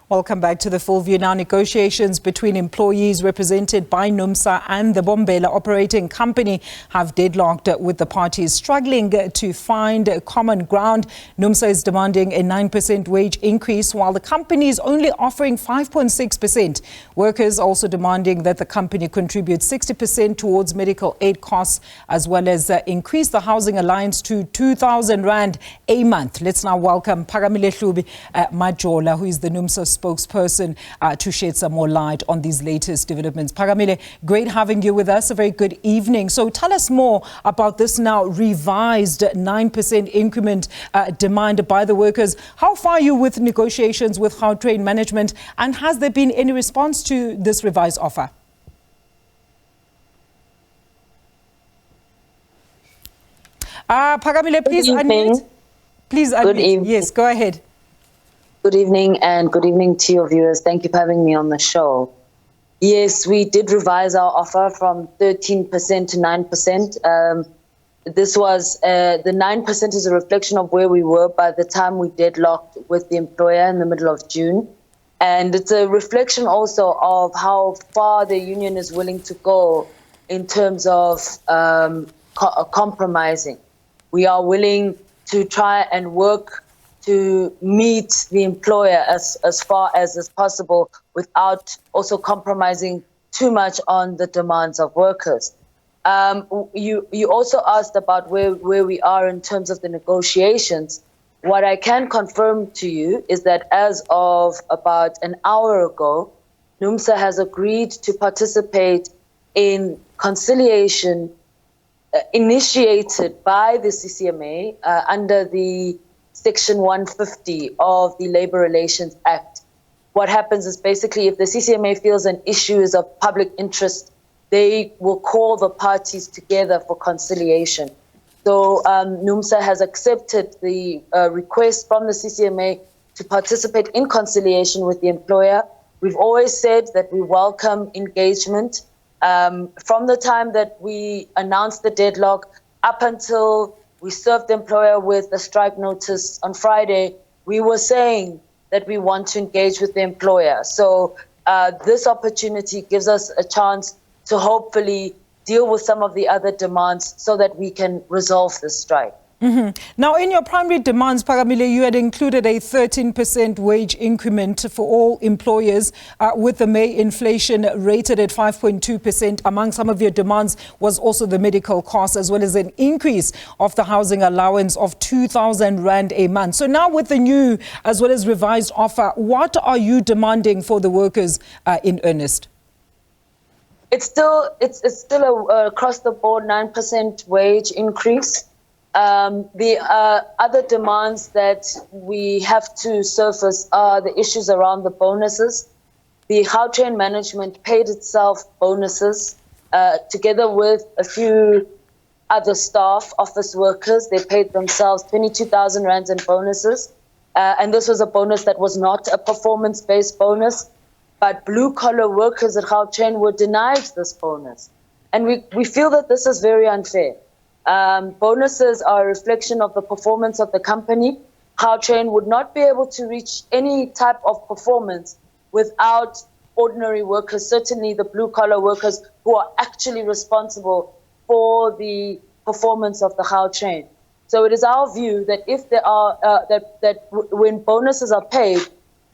Welcome back to the Full View. Now, negotiations between employees represented by NUMSA and the Bombela Operating Company have deadlocked, with the parties struggling to find common ground. NUMSA is demanding a 9% wage increase, while the company is only offering 5.6%. Workers also demanding that the company contribute 60% towards medical aid costs, as well as increase the housing allowance to 2,000 Rand a month. Let's now welcome Phakamile Hlubi-Majola, who is the NUMSA spokesperson, to shed some more light on these latest developments. Phakamile, great having you with us. A very good evening. So tell us more about this now revised 9% increment demanded by the workers. How far are you with negotiations with Gautrain management, and has there been any response to this revised offer? Phakamile, please unmute. Please unmute. Good evening. Yes, go ahead. Good evening, and good evening to your viewers. Thank you for having me on the show. Yes, we did revise our offer from 13% to 9%. This was the 9% is a reflection of where we were by the time we deadlocked with the employer in the middle of June. And it's a reflection also of how far the union is willing to go in terms of compromising. We are willing to try and work to meet the employer as far as possible without also compromising too much on the demands of workers. You also asked about where we are in terms of the negotiations. What I can confirm to you is that as of about an hour ago, NUMSA has agreed to participate in conciliation initiated by the CCMA under the Section 150 of the Labour Relations Act. What happens is basically if the CCMA feels an issue is of public interest, they will call the parties together for conciliation. So NUMSA has accepted the request from the CCMA to participate in conciliation with the employer. We've always said that we welcome engagement. From the time that we announced the deadlock up until we served the employer with a strike notice on Friday, we were saying that we want to engage with the employer. So this opportunity gives us a chance to hopefully deal with some of the other demands so that we can resolve this strike. Now, in your primary demands, Phakamile, you had included a 13% wage increment for all employers, with the May inflation rated at 5.2%. Among some of your demands was also the medical costs, as well as an increase of the housing allowance of 2,000 Rand a month. So now with the new as well as revised offer, what are you demanding for the workers in earnest? It's still a across the board 9% wage increase. The other demands that we have to surface are the issues around the bonuses. The Gautrain management paid itself bonuses together with a few other staff, office workers. They paid themselves 22,000 Rands in bonuses. And this was a bonus that was not a performance-based bonus, but blue-collar workers at Gautrain were denied this bonus. And we feel that this is very unfair. Bonuses are a reflection of the performance of the company. Gautrain would not be able to reach any type of performance without ordinary workers, certainly the blue-collar workers who are actually responsible for the performance of the Gautrain. So it is our view that if there are that when bonuses are paid,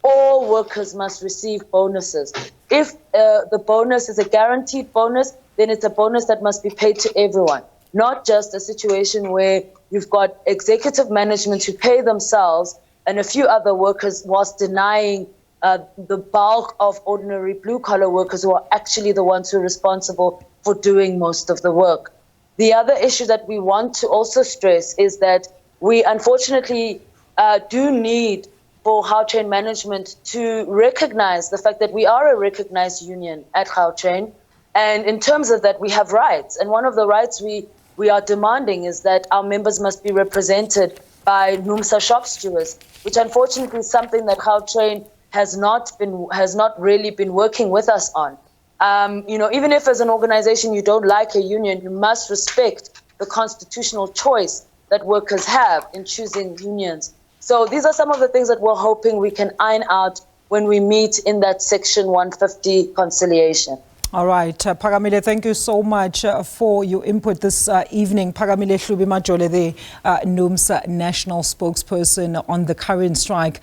all workers must receive bonuses. If the bonus is a guaranteed bonus, then it's a bonus that must be paid to everyone. Not just a situation where you've got executive management who pay themselves and a few other workers whilst denying the bulk of ordinary blue-collar workers who are actually the ones who are responsible for doing most of the work. The other issue that we want to also stress is that we unfortunately do need for Gautrain management to recognize the fact that we are a recognized union at Gautrain. And in terms of that, we have rights. And one of the rights we are demanding is that our members must be represented by NUMSA shop stewards, which unfortunately is something that Gautrain has not really been working with us on. Even if as an organization you don't like a union, you must respect the constitutional choice that workers have in choosing unions. So these are some of the things that we're hoping we can iron out when we meet in that Section 150 conciliation. All right, Phakamile, thank you so much for your input this evening. Phakamile Hlubi-Majola, the NUMSA national spokesperson on the current strike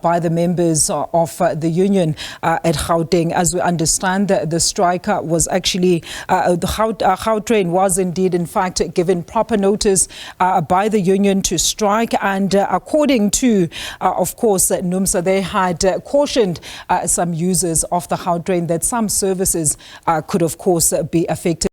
by the members of the union at Gauteng. As we understand, the strike was actually, Gautrain was indeed, in fact, given proper notice by the union to strike. And according to, of course, NUMSA, they had cautioned some users of the Gautrain that some services could, of course, be affected.